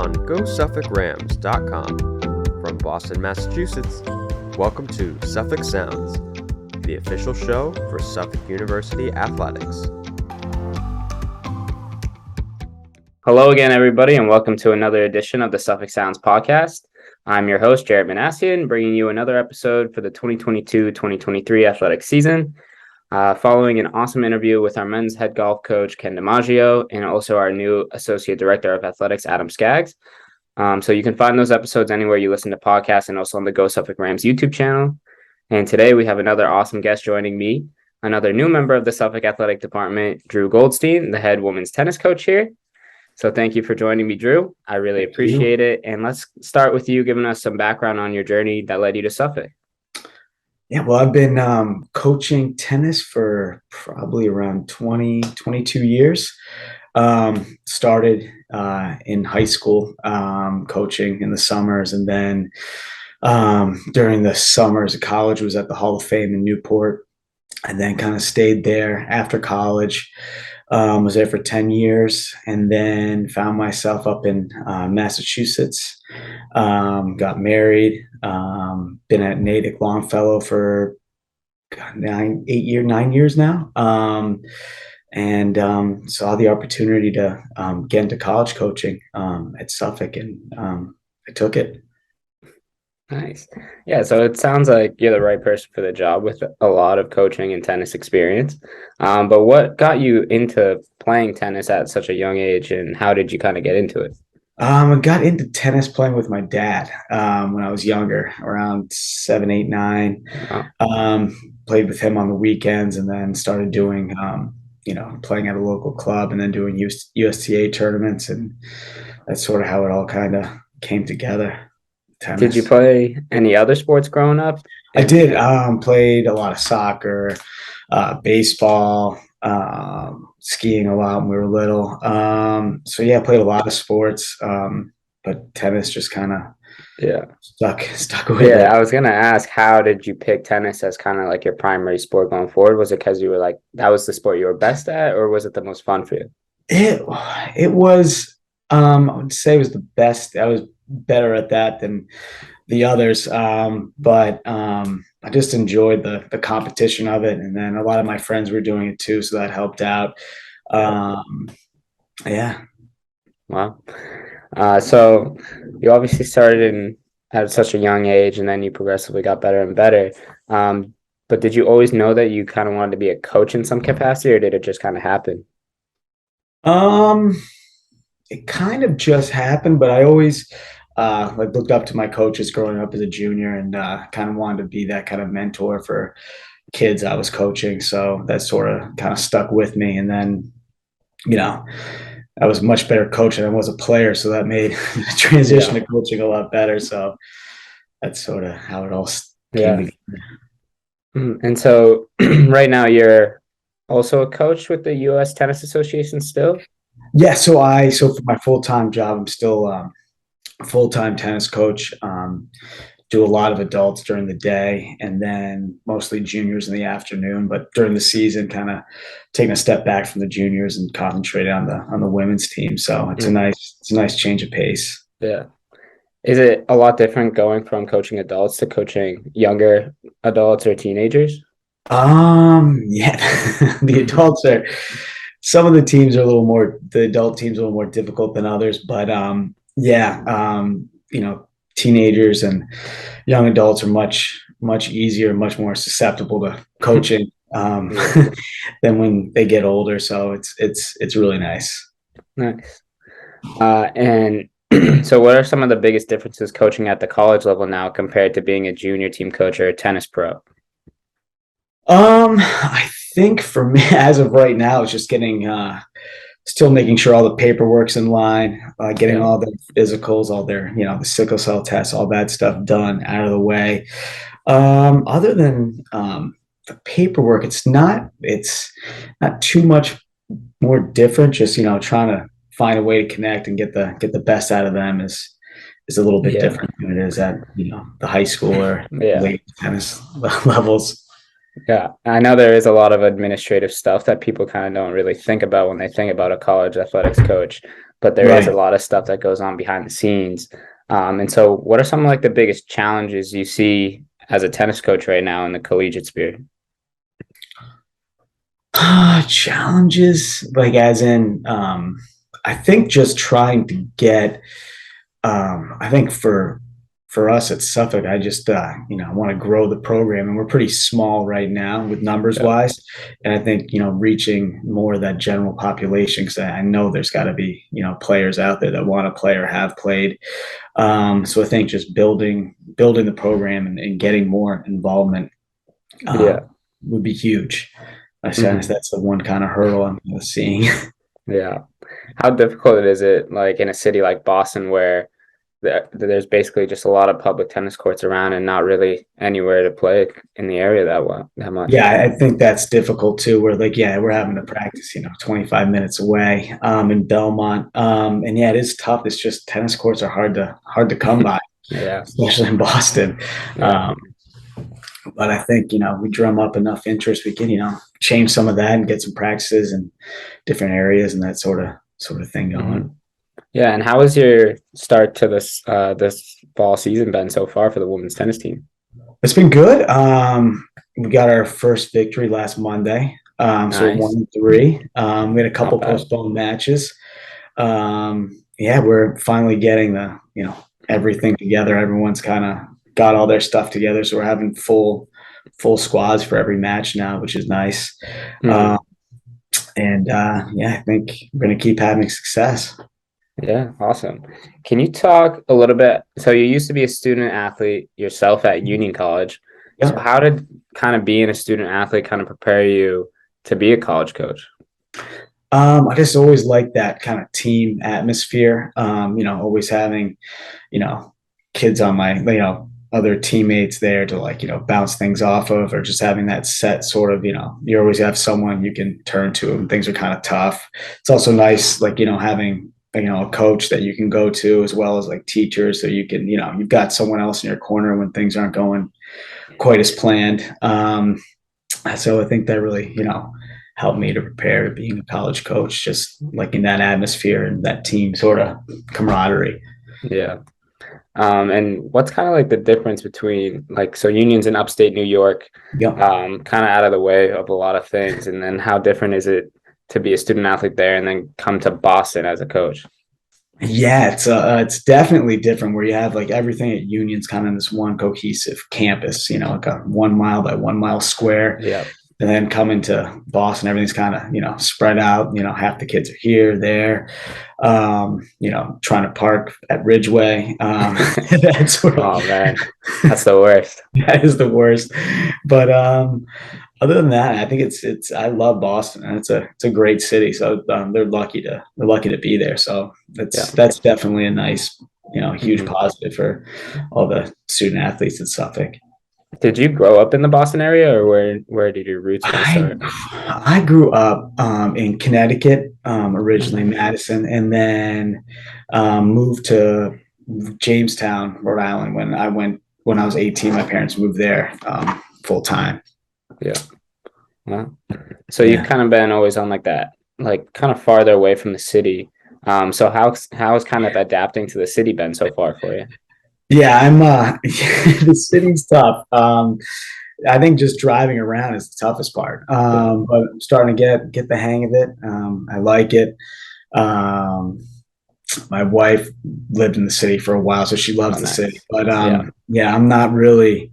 on GoSuffolkRams.com. From Boston, Massachusetts, welcome to Suffolk Sounds, the official show for Suffolk University Athletics. Hello again, everybody, and welcome to another edition of the Suffolk Sounds podcast. I'm your host, Jared Manassian, bringing you another episode for the 2022-2023 athletic season. Following an awesome interview with our men's head golf coach, Ken DiMaggio, and also our new Associate Director of Athletics, Adam Skaggs. So you can find those episodes anywhere you listen to podcasts and also on the Go Suffolk Rams YouTube channel. And today we have another awesome guest joining me, another new member of the Suffolk Athletic Department, Drew Goldstein, the head women's tennis coach here. So thank you for joining me, Drew. I really appreciate it. And let's start with you giving us some background on your journey that led you to Suffolk. Yeah, well, I've been coaching tennis for probably around 22 years. Started in high school coaching in the summers, and then during the summers of college was at the Hall of Fame in Newport, and then kind of stayed there after college. Was there for 10 years, and then found myself up in Massachusetts. Got married. Been at Natick Longfellow for 9 years now. And saw the opportunity to get into college coaching at Suffolk, and I took it. Nice. Yeah, so it sounds like you're the right person for the job with a lot of coaching and tennis experience. But what got you into playing tennis at such a young age, and how did you kind of get into it? I got into tennis playing with my dad when I was younger, around 7, 8, 9. Wow. Played with him on the weekends, and then started doing, playing at a local club, and then doing USTA tournaments, and that's sort of how it all kind of came together. Tennis. Did you play any other sports growing up? I did. Played a lot of soccer, baseball, skiing a lot when we were little. So yeah, I played a lot of sports, but tennis just kind of stuck with it. Yeah, I was gonna ask, how did you pick tennis as kind of like your primary sport going forward? Was it because you were like that was the sport you were best at, or was it the most fun for you? It was. I would say it was the best. I was better at that than the others, but I just enjoyed the competition of it, and then a lot of my friends were doing it too, so that helped out. Yeah. Wow. So you obviously started at such a young age, and then you progressively got better and better. But did you always know that you kind of wanted to be a coach in some capacity, or did it just kind of happen? It kind of just happened, but I always looked up to my coaches growing up as a junior, and kind of wanted to be that kind of mentor for kids I was coaching. So that sort of kind of stuck with me. And then, I was a much better coach than I was a player, so that made the transition to coaching a lot better. So that's sort of how it all came together. And so right now you're also a coach with the U.S. Tennis Association still? Yeah, so for my full-time job, I'm still a full-time tennis coach. Do a lot of adults during the day, and then mostly juniors in the afternoon. But during the season, kind of taking a step back from the juniors and concentrating on the women's team. So it's a nice change of pace. Yeah. Is it a lot different going from coaching adults to coaching younger adults or teenagers? Yeah, the adults are. Some of the teams are the adult teams are a little more difficult than others, but teenagers and young adults are much easier, much more susceptible to coaching than when they get older. So it's really nice. Nice. And so what are some of the biggest differences coaching at the college level now compared to being a junior team coach or a tennis pro? I think for me, as of right now, it's just still making sure all the paperwork's in line, getting all the physicals, all their, the sickle cell tests, all that stuff done out of the way. Other than the paperwork, it's not too much more different. Just, trying to find a way to connect and get the best out of them is a little bit different than it is at, the high school or late tennis levels. Yeah, I know there is a lot of administrative stuff that people kind of don't really think about when they think about a college athletics coach, but there is a Right. lot of stuff that goes on behind the scenes. And so, what are some of like the biggest challenges you see as a tennis coach right now in the collegiate sphere? Challenges, like as in, I think just trying to get, I think for us at Suffolk, I just want to grow the program, and we're pretty small right now with numbers Yeah, wise, and I think reaching more of that general population, because I know there's got to be players out there that want to play or have played. So I think just building the program and getting more involvement yeah, would be huge. I sense hmm that's the one kind of hurdle I'm seeing. yeah. How difficult is it, like in a city like Boston, where there's basically just a lot of public tennis courts around and not really anywhere to play in the area that much? Yeah, I think that's difficult too. We're like, yeah, we're having to practice, 25 minutes away, in Belmont. And yeah, it is tough. It's just tennis courts are hard to come by, Yeah, especially in Boston. yeah. Um, but I think, we drum up enough interest, we can, change some of that and get some practices in different areas and that sort of thing hmm going. Yeah, and how has your start to this fall season been so far for the women's tennis team? It's been good. We got our first victory last Monday. So we're Nice, 1-3. We had a not couple bad. postponed matches. Yeah, we're finally getting everything together. Everyone's kind of got all their stuff together, so we're having full squads for every match now, which is nice. Uh, hmm and yeah, I think we're gonna keep having success. Yeah, awesome. Can you talk a little bit? So you used to be a student athlete yourself at Union College. So Yeah. how did kind of being a student athlete kind of prepare you to be a college coach? I just always like that kind of team atmosphere. Always having, you know, kids on my, other teammates there to bounce things off of, or just having that set sort of, you always have someone you can turn to when things are kind of tough. It's also nice, like, having, a coach that you can go to as well as like teachers. So you can, you've got someone else in your corner when things aren't going quite as planned. So I think that really, helped me to prepare to being a college coach, just like in that atmosphere and that team sort of camaraderie. Yeah. And what's kind of like the difference between like so Union's in upstate New York, Yep. kind of out of the way of a lot of things, and then how different is it to be a student athlete there and then come to Boston as a coach? Yeah, it's definitely different where you have like everything at Union's kind of in this one cohesive campus, like a 1 mile by 1 mile square. Yeah. And then coming to Boston, everything's kind of, spread out, half the kids are here, there, trying to park at Ridgeway. That sort of, Oh man, that's the worst. that is the worst. But other than that, I think I love Boston, and it's a great city. So they're lucky to be there. So Yeah. that's definitely a nice, huge hmm positive for all the student athletes in Suffolk. Did you grow up in the Boston area, or where did your roots kind of I start? I grew up in Connecticut, originally Mhm. Madison, and then moved to Jamestown, Rhode Island when I was 18. My parents moved there full time. Yeah. Well, so you've Yeah. kind of been always on like that, like kind of farther away from the city. So how has kind of adapting to the city been so far for you? Yeah, I'm the city's tough. I think just driving around is the toughest part. Yeah. But I'm starting to get the hang of it. I like it. Um, my wife lived in the city for a while, so she Oh, loves the city. nice. But Yeah. yeah, I'm not really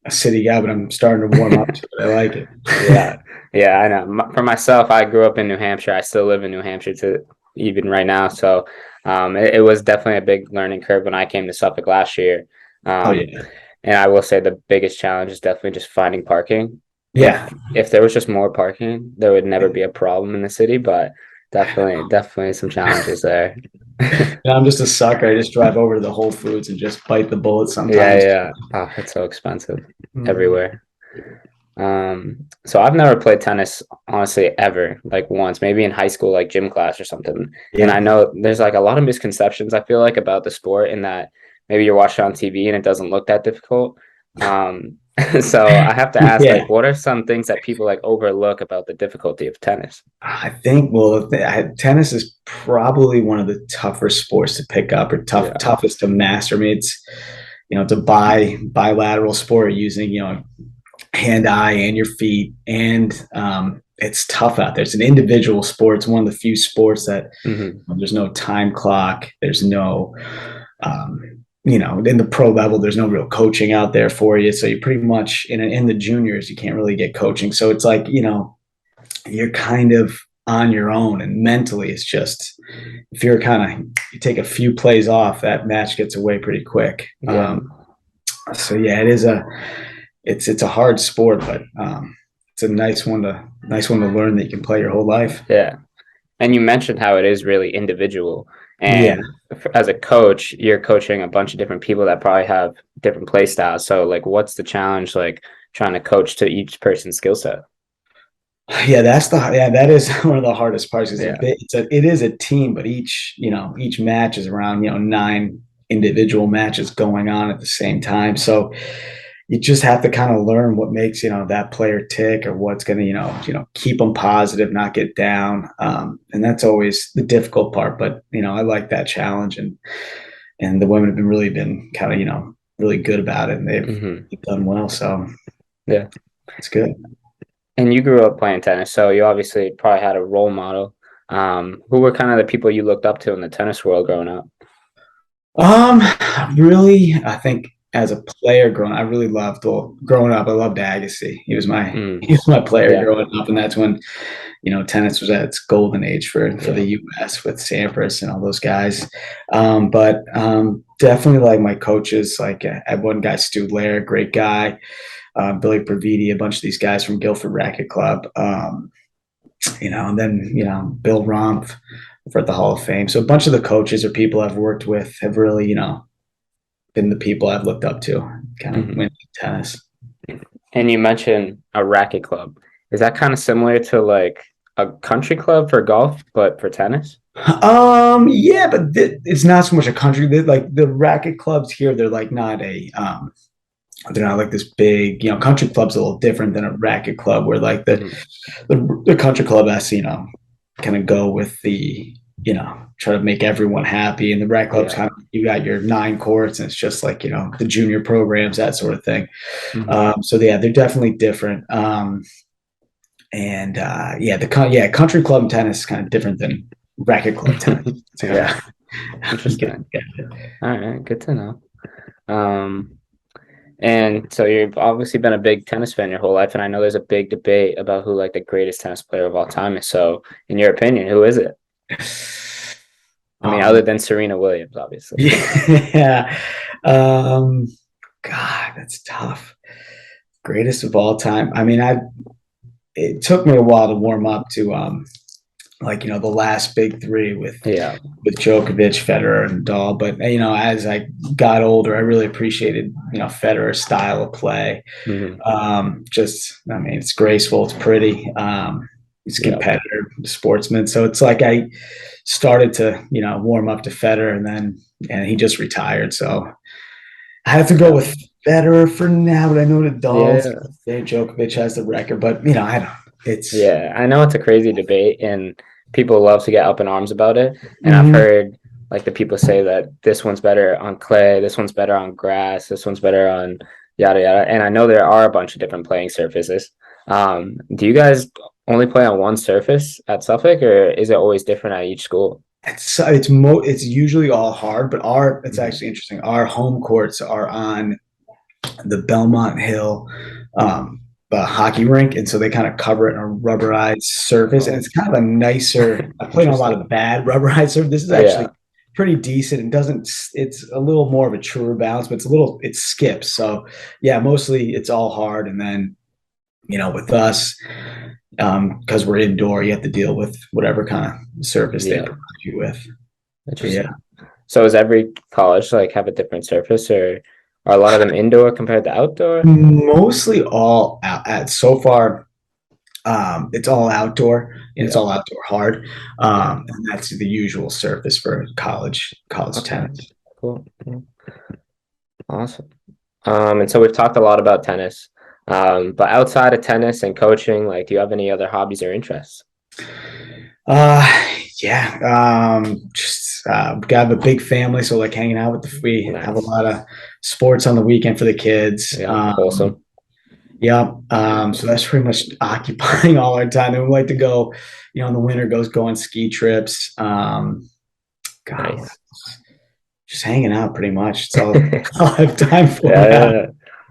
a city guy, but I'm starting to warm up to it. I like it. Yeah. Yeah, I know. For myself, I grew up in New Hampshire. I still live in New Hampshire to even right now. So it was definitely a big learning curve when I came to Suffolk last year. Oh Um, yeah, and I will say the biggest challenge is definitely just finding parking. yeah. If there was just more parking, there would never be a problem in the city, but definitely some challenges there. And I'm just a sucker. I just drive over to the Whole Foods and just bite the bullet Yeah, sometimes. yeah. Oh, it's so expensive Mm. everywhere. So I've never played tennis, honestly, ever, like once, maybe in high school, like gym class or something. And I Yeah. know there's like a lot of misconceptions, I feel like, about the sport in that maybe you're watching on TV and it doesn't look that difficult. So I have to ask, Yeah, like, what are some things that people like overlook about the difficulty of tennis? I think, well, tennis is probably one of the tougher sports to pick up or Yeah. toughest to master. I mean, it's a bilateral sport using, hand, eye, and your feet. And it's tough out there. It's an individual sport. It's one of the few sports that Hmm. there's no time clock. There's no, in the pro level, there's no real coaching out there for you. So you pretty much in the juniors, you can't really get coaching. So it's like, you're kind of on your own, and mentally it's just, if you take a few plays off, that match gets away pretty quick. Yeah. So yeah, it's a hard sport, but it's a nice one to learn that you can play your whole life. Yeah. And you mentioned how it is really individual. Yeah. And as a coach, you're coaching a bunch of different people that probably have different play styles. So, like, what's the challenge, like, trying to coach to each person's skill set? Yeah, that is one of the hardest parts. Is Yeah. it is a team, but each match is around 9 individual matches going on at the same time. So you just have to kind of learn what makes that player tick, or what's going to keep them positive, not get down. And that's always the difficult part. But I like that challenge, and the women have been kind of really good about it, and Hmm. they've done well. So Yeah. it's good. And you grew up playing tennis, so you obviously probably had a role model. Who were kind of the people you looked up to in the tennis world growing up? Um, really, I think as a player I really loved, well, growing up, I loved Agassi. He was my Mm. he was my player Yeah. growing up, and that's when tennis was at its golden age for Yeah. the U.S. with Sampras and all those guys. But definitely like my coaches, like I had one guy, Stu Lair, great guy, Billy Pravidi, a bunch of these guys from Guilford Racket Club. And then Bill Rumpf for the Hall of Fame. So a bunch of the coaches or people I've worked with have really been the people I've looked up to, kind of Hmm. winning tennis. And you mentioned a racket club. Is that kind of similar to like a country club for golf, but for tennis? Yeah, but it's not so much a country. Like the racket clubs here, they're not like this big. Country club's a little different than a racket club, where like Hmm. the country club has to kind of go with try to make everyone happy, and the racket club's Yeah. kind of, you got your 9 courts, and it's just like the junior programs, that sort of thing. Hmm. So yeah, they're definitely different. And country club tennis is kind of different than racket club tennis. It's kind Yeah. of Interesting. All right. Good to know. Um, and so you've obviously been a big tennis fan your whole life, and I know there's a big debate about who like the greatest tennis player of all time is. So, in your opinion, who is it? I mean, other um, than Serena Williams, obviously. yeah. Um, God, that's tough. Greatest of all time. I mean, it took me a while to warm up to the last big three Yeah. with Djokovic, Federer, and Nadal. But as I got older, I really appreciated Federer's style of play. Hmm. I mean, it's graceful, it's pretty. He's a Yeah. competitor, sportsman. So it's like I started to warm up to Federer, and he just retired. So I have to go Yeah. with Federer for now. But I know Nadal's Yeah. there. Djokovic has the record, but I don't. It's Yeah, I know it's a crazy debate and people love to get up in arms about it. And I've mhm. heard like the people say that this one's better on clay, this one's better on grass, this one's better on yada yada. And I know there are a bunch of different playing surfaces. Do you guys only play on one surface at Suffolk, or is it always different at each school? It's usually all hard, but it's Mhm. actually interesting. Our home courts are on the Belmont Hill um, hockey rink, and so they kind of cover it in a rubberized surface, and Oh, it's kind of a nicer. I played on a lot interesting. of bad rubberized surface. This is actually Yeah. pretty decent, and doesn't. It's a little more of a truer bounce, but it skips. So yeah, mostly it's all hard, and then with us, because we're indoor, you have to deal with whatever kind of surface they Yeah. provide you with. But yeah, Interesting. So does every college like have a different surface, or are a lot of them indoor compared to outdoor? mostly all out. So far, it's all outdoor, and it's Yeah. all outdoor hard. Yeah. And that's the usual surface for college Okay. tennis. Cool. Cool. Awesome. And so we've talked a lot about tennis. But outside of tennis and coaching, like, do you have any other hobbies or interests? Just got a big family, so like hanging out with we have a Nice. lot of sports on the weekend for the kids. Yeah, wholesome. Yeah. So that's pretty much occupying all our time. And we like to go, in the winter go on ski trips. God, Nice. just hanging out pretty much. It's all, all I have time for now. Yeah.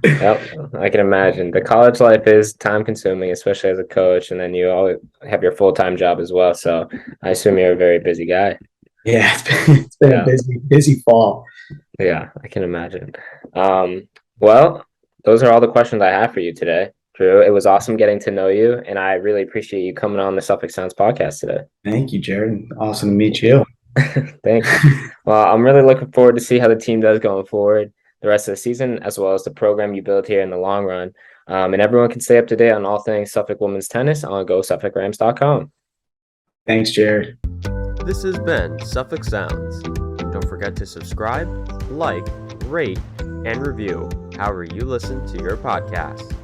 Yep, I can imagine. The college life is time consuming, especially as a coach, and then you all have your full-time job as well. So I assume you're a very busy guy. Yeah, it's been a Yeah. busy fall. Yeah, I can imagine. Well, those are all the questions I have for you today, Drew. It was awesome getting to know you, and I really appreciate you coming on the Suffolk Sounds podcast today. Thank you, Jared. Awesome to meet you. Thanks. Well, I'm really looking forward to see how the team does going forward the rest of the season, as well as the program you build here in the long run. And everyone can stay up to date on all things Suffolk women's tennis on GoSuffolkRams.com. Thanks, Jared. This has been Suffolk Sounds. Don't forget to subscribe, like, rate, and review however you listen to your podcast.